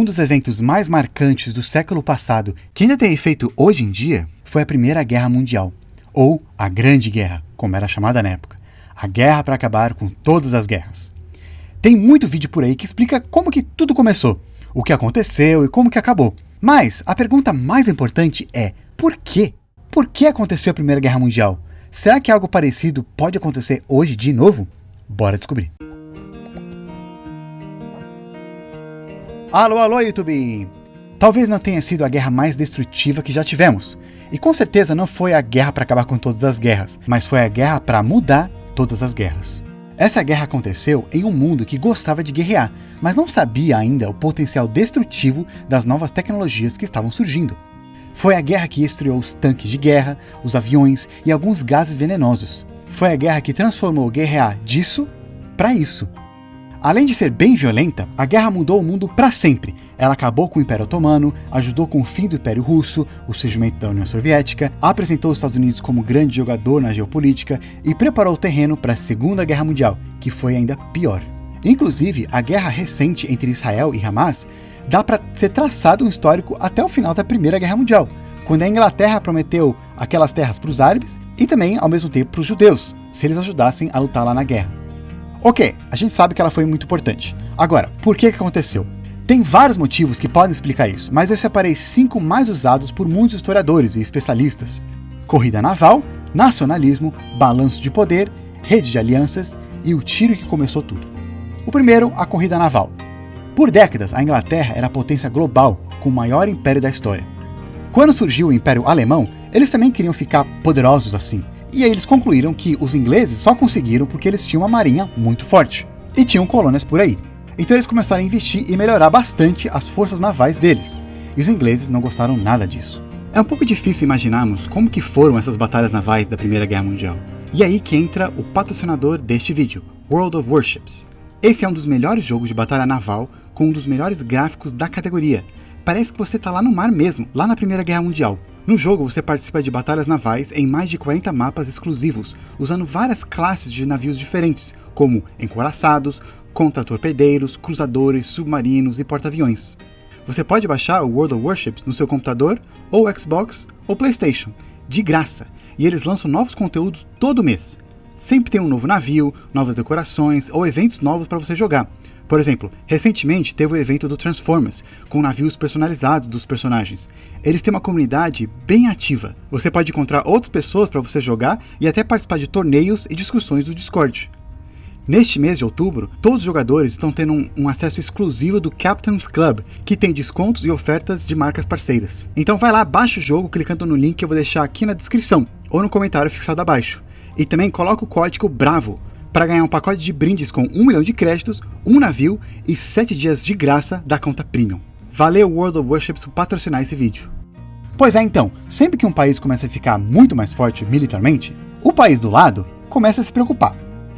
dos eventos mais marcantes do século passado, que ainda tem efeito hoje em dia, foi a Primeira Guerra Mundial, ou a Grande Guerra, como era chamada na época. A guerra para acabar com todas as guerras. Tem muito vídeo por aí que explica como que tudo começou, o que aconteceu e como que acabou. Mas a pergunta mais importante é, por quê? Por que aconteceu a Primeira Guerra Mundial? Será que algo parecido pode acontecer hoje de novo? Bora descobrir. Alô, YouTube! Talvez não tenha sido a guerra mais destrutiva que já tivemos. E com certeza não foi a guerra para acabar com todas as guerras, mas foi a guerra para mudar todas as guerras. Essa guerra aconteceu em um mundo que gostava de guerrear, mas não sabia ainda o potencial destrutivo das novas tecnologias que estavam surgindo. Foi a guerra que estreou os tanques de guerra, os aviões e alguns gases venenosos. Foi a guerra que transformou guerrear disso para isso. Além de ser bem violenta, a guerra mudou o mundo para sempre. Ela acabou com o Império Otomano, ajudou com o fim do Império Russo, o surgimento da União Soviética, apresentou os Estados Unidos como grande jogador na geopolítica e preparou o terreno para a Segunda Guerra Mundial, que foi ainda pior. Inclusive, a guerra recente entre Israel e Hamas dá para ser traçado um histórico até o final da Primeira Guerra Mundial, quando a Inglaterra prometeu aquelas terras para os árabes e também, ao mesmo tempo, para os judeus, se eles ajudassem a lutar lá na guerra. Ok, a gente sabe que ela foi muito importante. Agora, por que aconteceu? Tem vários motivos que podem explicar isso, mas eu separei 5 mais usados por muitos historiadores e especialistas. Corrida naval, nacionalismo, balanço de poder, rede de alianças e o tiro que começou tudo. O primeiro, a corrida naval. Por décadas, a Inglaterra era a potência global, com o maior império da história. Quando surgiu o Império Alemão, eles também queriam ficar poderosos assim. E aí eles concluíram que os ingleses só conseguiram porque eles tinham uma marinha muito forte. E tinham colônias por aí. Então eles começaram a investir e melhorar bastante as forças navais deles. E os ingleses não gostaram nada disso. É um pouco difícil imaginarmos como que foram essas batalhas navais da Primeira Guerra Mundial. E aí que entra o patrocinador deste vídeo, World of Warships. Esse é um dos melhores jogos de batalha naval, com um dos melhores gráficos da categoria. Parece que você está lá no mar mesmo, lá na Primeira Guerra Mundial. No jogo, você participa de batalhas navais em mais de 40 mapas exclusivos, usando várias classes de navios diferentes, como encouraçados, contra-torpedeiros, cruzadores, submarinos e porta-aviões. Você pode baixar o World of Warships no seu computador, ou Xbox, ou PlayStation, de graça, e eles lançam novos conteúdos todo mês. Sempre tem um novo navio, novas decorações ou eventos novos para você jogar. Por exemplo, recentemente teve o evento do Transformers, com navios personalizados dos personagens. Eles têm uma comunidade bem ativa. Você pode encontrar outras pessoas para você jogar e até participar de torneios e discussões do Discord. Neste mês de outubro, todos os jogadores estão tendo um acesso exclusivo do Captain's Club, que tem descontos e ofertas de marcas parceiras. Então vai lá, baixa o jogo clicando no link que eu vou deixar aqui na descrição, ou no comentário fixado abaixo. E também coloca o código BRAVO, para ganhar um pacote de brindes com 1 milhão de créditos, um navio e 7 dias de graça da conta Premium. Valeu World of Warships por patrocinar esse vídeo. Pois é, então, sempre que um país começa a ficar muito mais forte militarmente, o país do lado começa a se preocupar.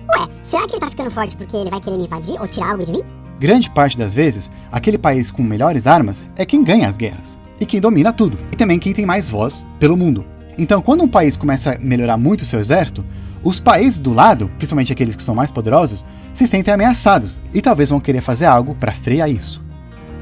Ué, será que ele tá ficando forte porque ele vai querer me invadir ou tirar algo de mim? Grande parte das vezes, aquele país com melhores armas é quem ganha as guerras, e quem domina tudo, e também quem tem mais voz pelo mundo. Então, quando um país começa a melhorar muito o seu exército, os países do lado, principalmente aqueles que são mais poderosos, se sentem ameaçados e talvez vão querer fazer algo para frear isso.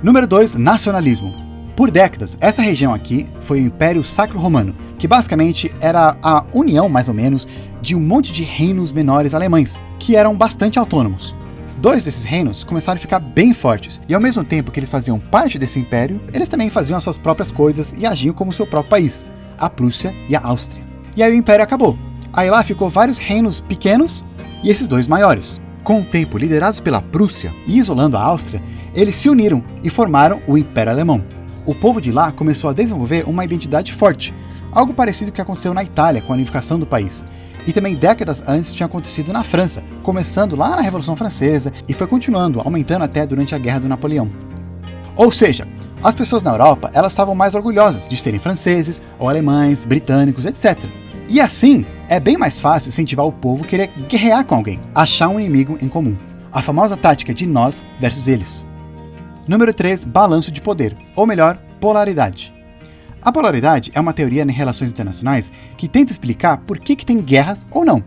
Número 2, nacionalismo. Por décadas, essa região aqui foi o Império Sacro Romano, que basicamente era a união, mais ou menos, de um monte de reinos menores alemães, que eram bastante autônomos. 2 desses reinos começaram a ficar bem fortes, e ao mesmo tempo que eles faziam parte desse império, eles também faziam as suas próprias coisas e agiam como seu próprio país, a Prússia e a Áustria. E aí o império acabou. Aí lá ficou vários reinos pequenos e esses 2 maiores. Com o tempo, liderados pela Prússia e isolando a Áustria, eles se uniram e formaram o Império Alemão. O povo de lá começou a desenvolver uma identidade forte, algo parecido com o que aconteceu na Itália com a unificação do país. E também décadas antes tinha acontecido na França, começando lá na Revolução Francesa e foi continuando, aumentando até durante a Guerra do Napoleão. Ou seja, as pessoas na Europa elas estavam mais orgulhosas de serem franceses, ou alemães, britânicos, etc. E assim, é bem mais fácil incentivar o povo a querer guerrear com alguém, achar um inimigo em comum. A famosa tática de nós versus eles. Número 3, balanço de poder, ou melhor, polaridade. A polaridade é uma teoria em relações internacionais que tenta explicar por que tem guerras ou não,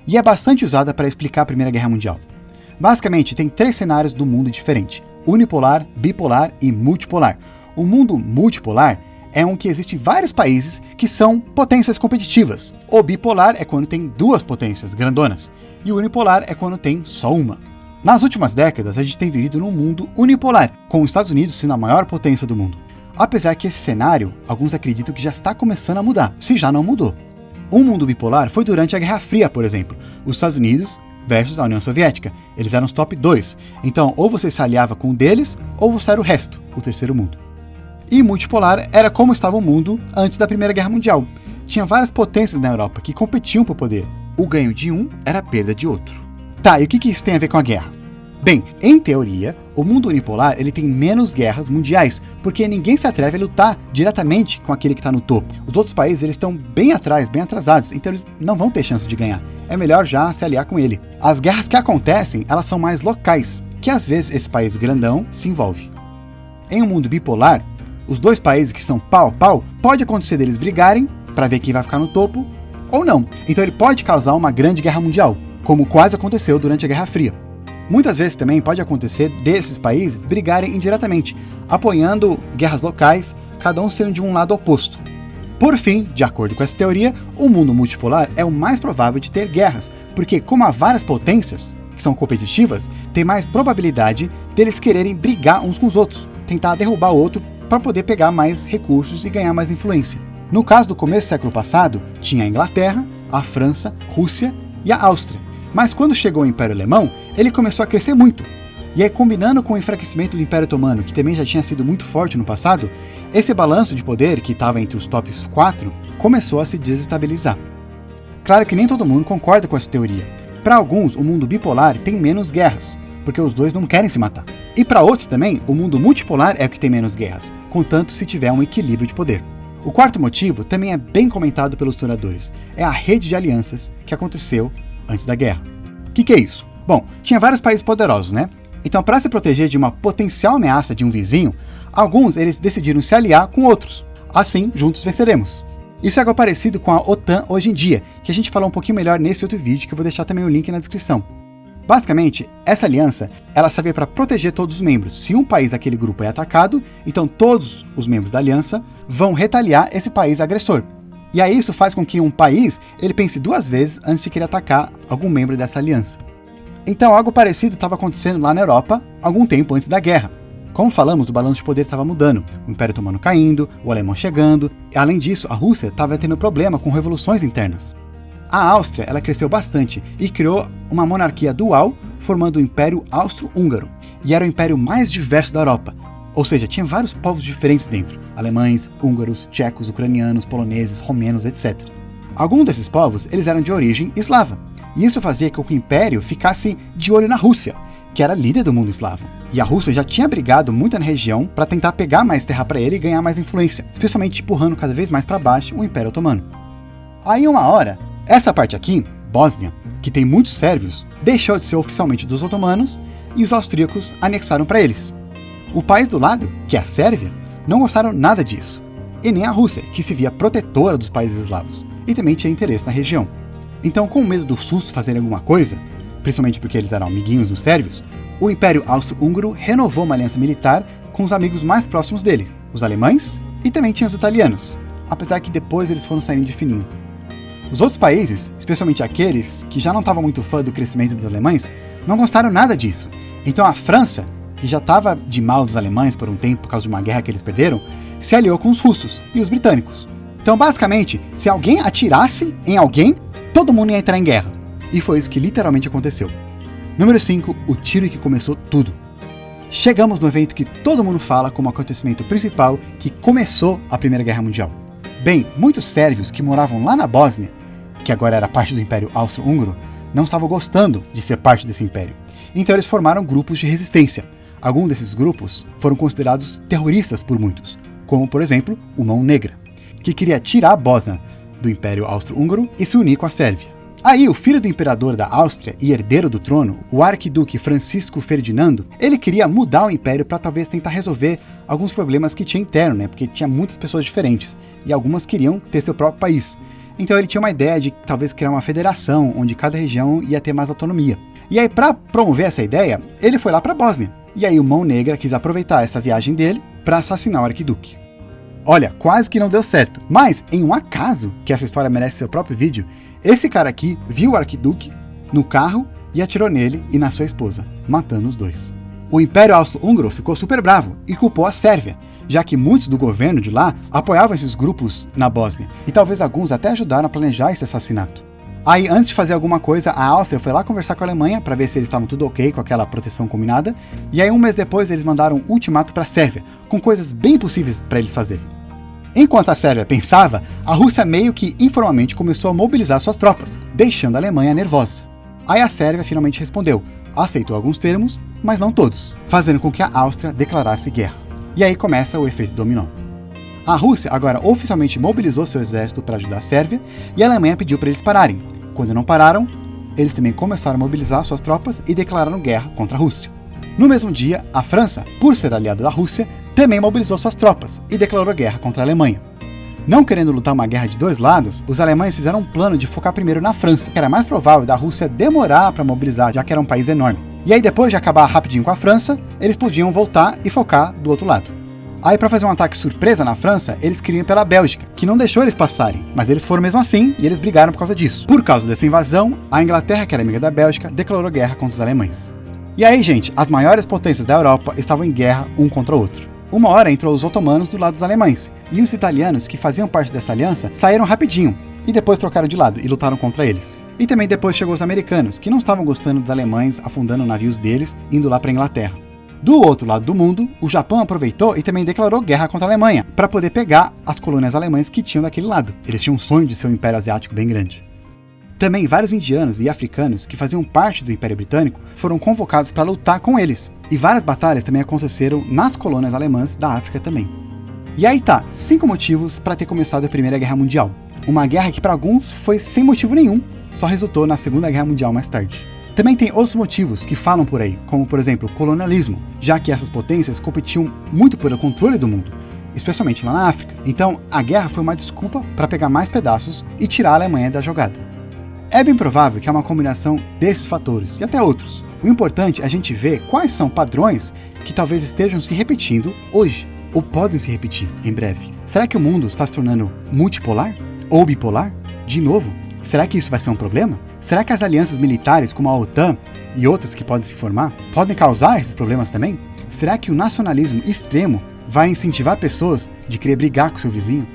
e é bastante usada para explicar a Primeira Guerra Mundial. Basicamente, tem 3 cenários do mundo diferentes: unipolar, bipolar e multipolar. O mundo multipolar é um que existe vários países que são potências competitivas. O bipolar é quando tem duas potências grandonas, e o unipolar é quando tem só uma. Nas últimas décadas, a gente tem vivido num mundo unipolar, com os Estados Unidos sendo a maior potência do mundo. Apesar que esse cenário, alguns acreditam que já está começando a mudar, se já não mudou. Um mundo bipolar foi durante a Guerra Fria, por exemplo. Os Estados Unidos versus a União Soviética. Eles eram os top 2. Então, ou você se aliava com um deles, ou você era o resto, o terceiro mundo. E multipolar era como estava o mundo antes da Primeira Guerra Mundial. Tinha várias potências na Europa que competiam por poder. O ganho de um era a perda de outro. Tá, e o que isso tem a ver com a guerra? Bem, em teoria, o mundo unipolar ele tem menos guerras mundiais, porque ninguém se atreve a lutar diretamente com aquele que está no topo. Os outros países eles estão bem atrás, bem atrasados, então eles não vão ter chance de ganhar. É melhor já se aliar com ele. As guerras que acontecem, elas são mais locais, que às vezes esse país grandão se envolve. Em um mundo bipolar, os dois países que são pau a pau, pode acontecer deles brigarem para ver quem vai ficar no topo, ou não. Então ele pode causar uma grande guerra mundial, como quase aconteceu durante a Guerra Fria. Muitas vezes também pode acontecer desses países brigarem indiretamente, apoiando guerras locais, cada um sendo de um lado oposto. Por fim, de acordo com essa teoria, o mundo multipolar é o mais provável de ter guerras, porque como há várias potências que são competitivas, tem mais probabilidade deles quererem brigar uns com os outros, tentar derrubar o outro para poder pegar mais recursos e ganhar mais influência. No caso do começo do século passado, tinha a Inglaterra, a França, Rússia e a Áustria. Mas quando chegou o Império Alemão, ele começou a crescer muito. E aí, combinando com o enfraquecimento do Império Otomano, que também já tinha sido muito forte no passado, esse balanço de poder, que estava entre os tops 4, começou a se desestabilizar. Claro que nem todo mundo concorda com essa teoria. Para alguns, o mundo bipolar tem menos guerras, porque os dois não querem se matar. E para outros também, o mundo multipolar é o que tem menos guerras, contanto se tiver um equilíbrio de poder. O quarto motivo também é bem comentado pelos historiadores, é a rede de alianças que aconteceu antes da guerra. O que é isso? Bom, tinha vários países poderosos, né? Então, para se proteger de uma potencial ameaça de um vizinho, alguns eles decidiram se aliar com outros. Assim, juntos venceremos. Isso é algo parecido com a OTAN hoje em dia, que a gente falou um pouquinho melhor nesse outro vídeo, que eu vou deixar também o link na descrição. Basicamente, essa aliança, ela servia para proteger todos os membros. Se um país daquele grupo é atacado, então todos os membros da aliança vão retaliar esse país agressor. E aí isso faz com que um país ele pense duas vezes antes de querer atacar algum membro dessa aliança. Então algo parecido estava acontecendo lá na Europa algum tempo antes da guerra. Como falamos, o balanço de poder estava mudando, o Império Otomano caindo, o alemão chegando, e além disso a Rússia estava tendo problema com revoluções internas. A Áustria ela cresceu bastante e criou uma monarquia dual, formando o Império Austro-Húngaro, e era o império mais diverso da Europa. Ou seja, tinha vários povos diferentes dentro, alemães, húngaros, tchecos, ucranianos, poloneses, romenos, etc. Alguns desses povos eles eram de origem eslava, e isso fazia com que o império ficasse de olho na Rússia, que era líder do mundo eslavo. E a Rússia já tinha brigado muito na região para tentar pegar mais terra para ele e ganhar mais influência, especialmente empurrando cada vez mais para baixo o Império Otomano. Aí uma hora, essa parte aqui, Bósnia, que tem muitos sérvios, deixou de ser oficialmente dos otomanos e os austríacos anexaram para eles. O país do lado, que é a Sérvia, não gostaram nada disso, e nem a Rússia, que se via protetora dos países eslavos, e também tinha interesse na região. Então, com medo dos russos fazerem alguma coisa, principalmente porque eles eram amiguinhos dos sérvios, o Império Austro-Húngaro renovou uma aliança militar com os amigos mais próximos dele, os alemães e também tinha os italianos, apesar que depois eles foram saindo de fininho. Os outros países, especialmente aqueles que já não estavam muito fã do crescimento dos alemães, não gostaram nada disso. Então a França, que já estava de mal dos alemães por um tempo por causa de uma guerra que eles perderam, se aliou com os russos e os britânicos. Então basicamente, se alguém atirasse em alguém, todo mundo ia entrar em guerra. E foi isso que literalmente aconteceu. Número 5, o tiro que começou tudo. Chegamos no evento que todo mundo fala como acontecimento principal que começou a Primeira Guerra Mundial. Bem, muitos sérvios que moravam lá na Bósnia, que agora era parte do Império Austro-Húngaro, não estavam gostando de ser parte desse império. Então eles formaram grupos de resistência. Alguns desses grupos foram considerados terroristas por muitos, como por exemplo o Mão Negra, que queria tirar a Bósnia do Império Austro-Húngaro e se unir com a Sérvia. Aí o filho do imperador da Áustria e herdeiro do trono, o arquiduque Francisco Ferdinando, ele queria mudar o império para talvez tentar resolver alguns problemas que tinha interno, né? Porque tinha muitas pessoas diferentes e algumas queriam ter seu próprio país. Então ele tinha uma ideia de talvez criar uma federação onde cada região ia ter mais autonomia. E aí para promover essa ideia, ele foi lá para a Bósnia. E aí o Mão Negra quis aproveitar essa viagem dele para assassinar o arquiduque. Olha, quase que não deu certo, mas em um acaso, que essa história merece seu próprio vídeo, esse cara aqui viu o arquiduque no carro e atirou nele e na sua esposa, matando os dois. O Império Austro-Húngaro ficou super bravo e culpou a Sérvia, já que muitos do governo de lá apoiavam esses grupos na Bósnia, e talvez alguns até ajudaram a planejar esse assassinato. Aí, antes de fazer alguma coisa, a Áustria foi lá conversar com a Alemanha para ver se eles estavam tudo ok com aquela proteção combinada, e aí um mês depois eles mandaram um ultimato para a Sérvia, com coisas bem possíveis para eles fazerem. Enquanto a Sérvia pensava, a Rússia meio que informalmente começou a mobilizar suas tropas, deixando a Alemanha nervosa. Aí a Sérvia finalmente respondeu, aceitou alguns termos, mas não todos, fazendo com que a Áustria declarasse guerra. E aí começa o efeito dominó. A Rússia agora oficialmente mobilizou seu exército para ajudar a Sérvia, e a Alemanha pediu para eles pararem. Quando não pararam, eles também começaram a mobilizar suas tropas e declararam guerra contra a Rússia. No mesmo dia, a França, por ser aliada da Rússia, também mobilizou suas tropas e declarou guerra contra a Alemanha. Não querendo lutar uma guerra de dois lados, os alemães fizeram um plano de focar primeiro na França, que era mais provável da Rússia demorar para mobilizar, já que era um país enorme. E aí depois de acabar rapidinho com a França, eles podiam voltar e focar do outro lado. Aí para fazer um ataque surpresa na França, eles queriam ir pela Bélgica, que não deixou eles passarem, mas eles foram mesmo assim e eles brigaram por causa disso. Por causa dessa invasão, a Inglaterra, que era amiga da Bélgica, declarou guerra contra os alemães. E aí, gente, as maiores potências da Europa estavam em guerra um contra o outro. Uma hora entrou os otomanos do lado dos alemães, e os italianos, que faziam parte dessa aliança, saíram rapidinho, e depois trocaram de lado e lutaram contra eles. E também depois chegou os americanos, que não estavam gostando dos alemães afundando navios deles, indo lá para a Inglaterra. Do outro lado do mundo, o Japão aproveitou e também declarou guerra contra a Alemanha, para poder pegar as colônias alemãs que tinham daquele lado. Eles tinham um sonho de ser um império asiático bem grande. Também vários indianos e africanos que faziam parte do Império Britânico foram convocados para lutar com eles, e várias batalhas também aconteceram nas colônias alemãs da África também. E aí tá, 5 motivos para ter começado a Primeira Guerra Mundial. Uma guerra que para alguns foi sem motivo nenhum, só resultou na Segunda Guerra Mundial mais tarde. Também tem outros motivos que falam por aí, como por exemplo o colonialismo, já que essas potências competiam muito pelo controle do mundo, especialmente lá na África. Então a guerra foi uma desculpa para pegar mais pedaços e tirar a Alemanha da jogada. É bem provável que é uma combinação desses fatores e até outros. O importante é a gente ver quais são padrões que talvez estejam se repetindo hoje, ou podem se repetir em breve. Será que o mundo está se tornando multipolar? Ou bipolar? De novo? Será que isso vai ser um problema? Será que as alianças militares como a OTAN e outras que podem se formar podem causar esses problemas também? Será que o nacionalismo extremo vai incentivar pessoas de querer brigar com seu vizinho?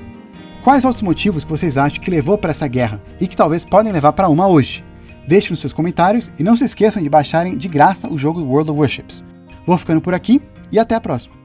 Quais outros motivos que vocês acham que levou para essa guerra e que talvez podem levar para uma hoje? Deixe nos seus comentários e não se esqueçam de baixarem de graça o jogo World of Warships. Vou ficando por aqui e até a próxima.